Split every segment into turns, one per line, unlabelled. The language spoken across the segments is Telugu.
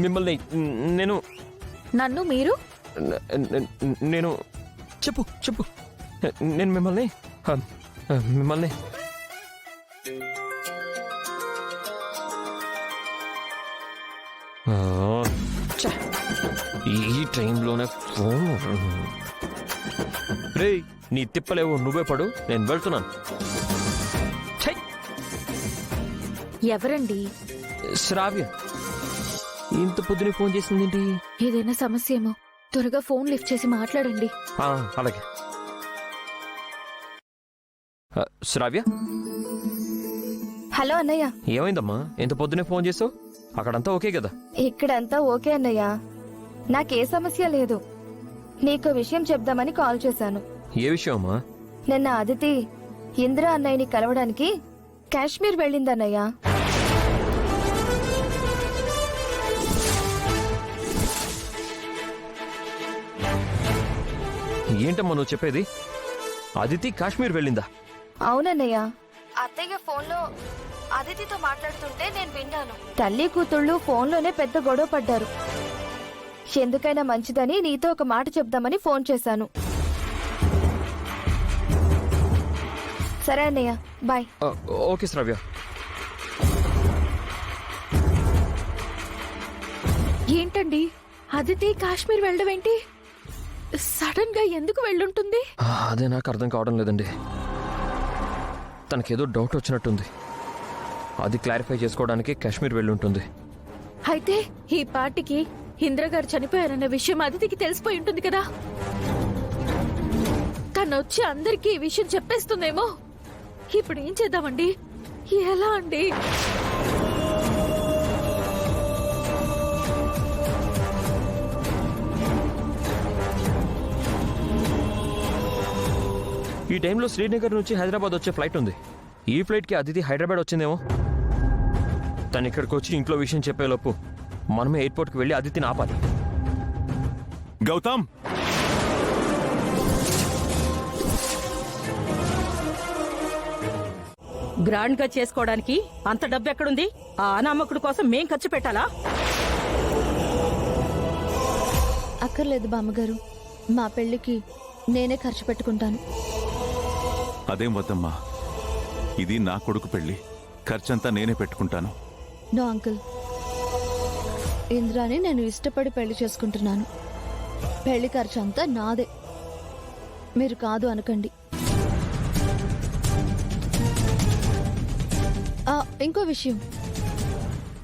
మిమ్మల్ని నేను
నన్ను మీరు
నేను చెప్పు చెప్పు నేను మిమ్మల్ని మిమ్మల్ని ఈ టైంలోనే ఫోన్ రే నీ తిప్పలేవు నువ్వే పడు నేను వెళ్తున్నాను.
ఎవరండి?
శ్రావ్య ఇంత పొద్దునే ఫోన్ చేసిందేంటి?
ఏదైనా సమస్య ఏమో, త్వరగా ఫోన్ లిఫ్ట్ చేసి మాట్లాడండి.
అలాగే. శ్రావ్య,
హలో అన్నయ్య.
ఏమైందమ్మా ఇంత పొద్దునే ఫోన్ చేసావు? అక్కడంతా ఓకే కదా?
ఇక్కడంతా ఓకే అన్నయ్య, నాకే సమస్య లేదు. నీకు విషయం చెప్దామని కాల్ చేశాను.
ఏ విషయం అమ్మా?
నిన్న అదితి ఇంద్ర అన్నయ్యని కలవడానికి కాశ్మీర్ వెళ్ళిందన్నయ్య.
ఏంటమ్మా నువ్వు చెప్పేది? అదితి కాశ్మీర్ వెళ్ళిందా?
అవునన్నయ్య, అత్తయ్య ఫోన్లో అదితితో మాట్లాడుతుంటే నేను విన్నాను. తల్లి కూతుళ్ళు ఫోన్లోనే పెద్ద గొడవ పడ్డారు. ఎందుకైనా మంచిదని నీతో ఒక మాట చెప్దామని ఫోన్ చేశాను. సరే అన్నయ్య, బాయ్.
ఓకే శ్రావ్య.
ఏంటండి అదితి కాశ్మీర్ వెళ్ళడం ఏంటి? సడన్ గా ఎందుకు వెళ్ళుంటుంది?
అదే నాకు అర్థం కావడం లేదండి. తనకేదో డౌట్ వచ్చినట్టుంది. అది క్లారిఫై చేసుకోవడానికి కాశ్మీర్ వెళ్ళుంటుంది.
అయితే ఈ పార్టీకి ఇంద్రగారు చనిపోయారన్న విషయం అదితికి తెలిసిపోయి ఉంటుంది కదా. తను వచ్చి అందరికీ ఈ విషయం చెప్పేస్తుందేమో. ఇప్పుడు ఏం చేద్దామండి? ఎలా అండి?
ఈ టైంలో శ్రీనగర్ నుంచి హైదరాబాద్ వచ్చే ఫ్లైట్ ఉంది. ఈ ఫ్లైట్కి అదితి హైదరాబాద్ వచ్చిందేమో. తను ఇక్కడికి వచ్చి ఇంట్లో విషయం చెప్పేలోపు మనమే ఎయిర్పోర్ట్కి వెళ్ళి అదితిని ఆపాలి.
గౌతమ్,
గ్రాండ్ గా చేసుకోవడానికి అంత డబ్బు ఎక్కడుంది? ఆ అనామకుడు కోసం మేం ఖర్చు పెట్టాలా?
అక్కర్లేదు బామ్మగారు, మా పెళ్లికి నేనే ఖర్చు పెట్టుకుంటాను.
అదేం వద్దమ్మా, ఇది నా కొడుకు పెళ్లి, ఖర్చంతా నేనే పెట్టుకుంటాను.
నో అంకుల్, ఇంద్రాని నేను ఇష్టపడి పెళ్లి చేసుకుంటున్నాను. పెళ్లి ఖర్చు అంతా నాదే, మీరు కాదు అనకండి. ఇంకో విషయం,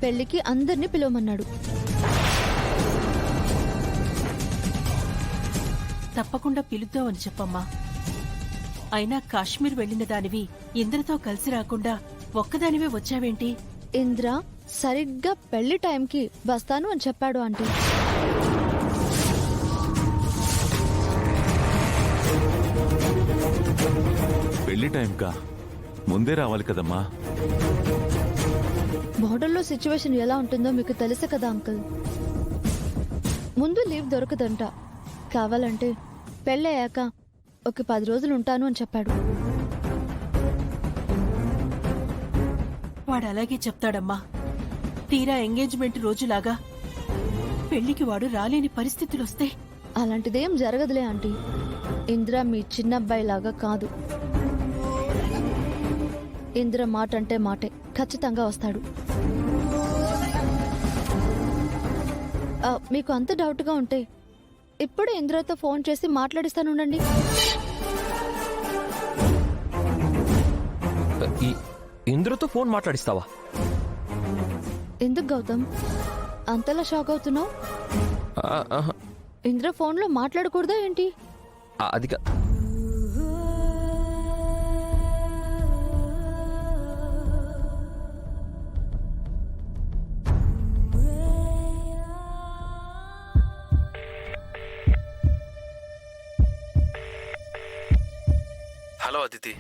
పెళ్లికి అందరినీ పిలవమన్నాడు.
తప్పకుండా పిలుద్దామని చెప్పమ్మా. అయినా కాశ్మీర్ వెళ్లిన దానివి ఇంద్రతో కలిసి రాకుండా ఒక్కదానివే వచ్చావేంటి?
ఇంద్ర సరిగ్గా పెళ్లి టైంకి వస్తాను అని చెప్పాడు ఆంటీ.
పెళ్లి టైంకా? ముందే రావాలి కదమ్మా.
మోడల్లో సిచ్యువేషన్ ఎలా ఉంటుందో మీకు తెలుసు కదా అంకుల్. ముందు లీవ్ దొరకదంట. కావాలంటే పెళ్ళయ్యాక ఒక 10 రోజులు ఉంటాను అని చెప్పాడు.
వాడు అలాగే చెప్తాడమ్మా. తీరా ఎంగేజ్మెంట్ రోజులాగా పెళ్లికి వాడు రాలేని పరిస్థితులొస్తే?
అలాంటిదేం జరగదులే ఆంటీ. ఇంద్ర మీ చిన్నబ్బాయిలాగా కాదు. ఇంద్ర మాట అంటే మాటే, ఖచ్చితంగా వస్తాడు. మీకు అంత డౌట్గా ఉంటే ఇప్పుడు ఇంద్రతో ఫోన్ చేసి మాట్లాడిస్తానుండండి.
ఇంద్రతో ఫోన్ మాట్లాడిస్తావా?
ఎందుకు గౌతమ్ అంతలా షాక్ అవుతున్నావు? ఇంద్ర ఫోన్లో మాట్లాడకూడదా ఏంటి?
అది హలో అదితి.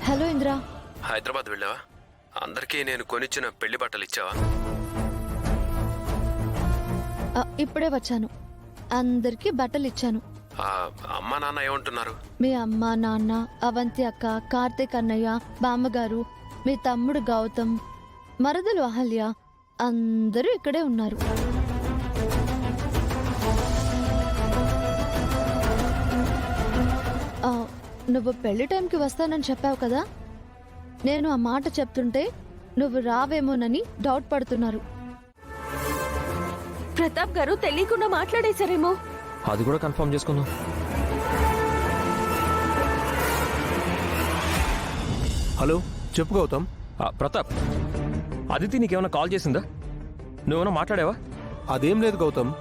హలో ఇంద్ర.
హైదరాబాద్ వెళ్ళావా? అందరికీ నేను కొనిచ్చిన పెళ్లి బట్టలు ఇచ్చావా?
ఇప్పుడే వచ్చాను. అందరికి బట్టలు ఇచ్చాను.
అమ్మా నాన్న ఏమంటున్నారు?
మీ అమ్మ నాన్న, అవంతి అక్క, కార్తీక్ అన్నయ్య, బామ్మగారు, మీ తమ్ముడు గౌతమ్, మరదలు అహల్య అందరూ ఇక్కడే ఉన్నారు. నువ్వు పెళ్లి టైంకి వస్తానని చెప్పావు కదా, నేను ఆ మాట చెప్తుంటే నువ్వు రావేమోనని డౌట్ పడుతున్నారు.
ప్రతాప్ గారు తెలియకుండా మాట్లాడేశారేమో.
అది కూడా కన్ఫర్మ్ చేసుకుందాం.
హలో, చెప్పు గౌతమ్.
ప్రతాప్, అదితి నీకేమైనా కాల్ చేసిందా? నువ్వేమైనా మాట్లాడావా?
అదేం లేదు గౌతమ్,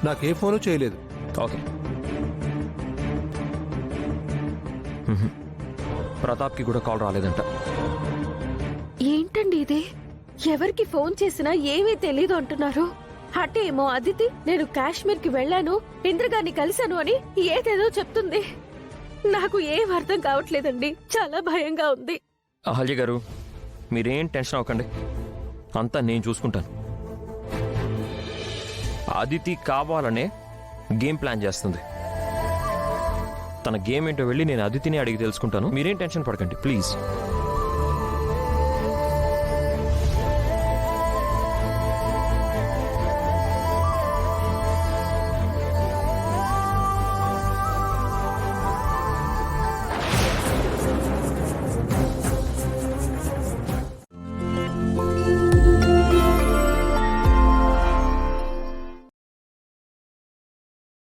నాకే ఫోను చేయలేదు.
ఓకే. ప్రతాప్కి కూడా కాల్ రాలేదంట.
ఏంటండి ఇది? ఎవరికి ఫోన్ చేసినా ఏమీ తెలీదు అంటున్నారు. అటేమో అదితి నేను కాశ్మీర్ కి వెళ్ళాను, ఇంద్రగారిని కలిశాను అని ఏదేదో చెప్తుంది. నాకు ఏం అర్థం కావట్లేదండి, చాలా భయంగా ఉంది.
అహల్య గారు, మీరేం టెన్షన్ అవ్వకండి, అంతా నేను చూసుకుంటాను. అదితి కావాలనే గేమ్ ప్లాన్ చేస్తుంది. తన గేమ్ ఏంటో వెళ్ళి నేను అదితిని అడిగి తెలుసుకుంటాను. మీరేం టెన్షన్ పడకండి ప్లీజ్.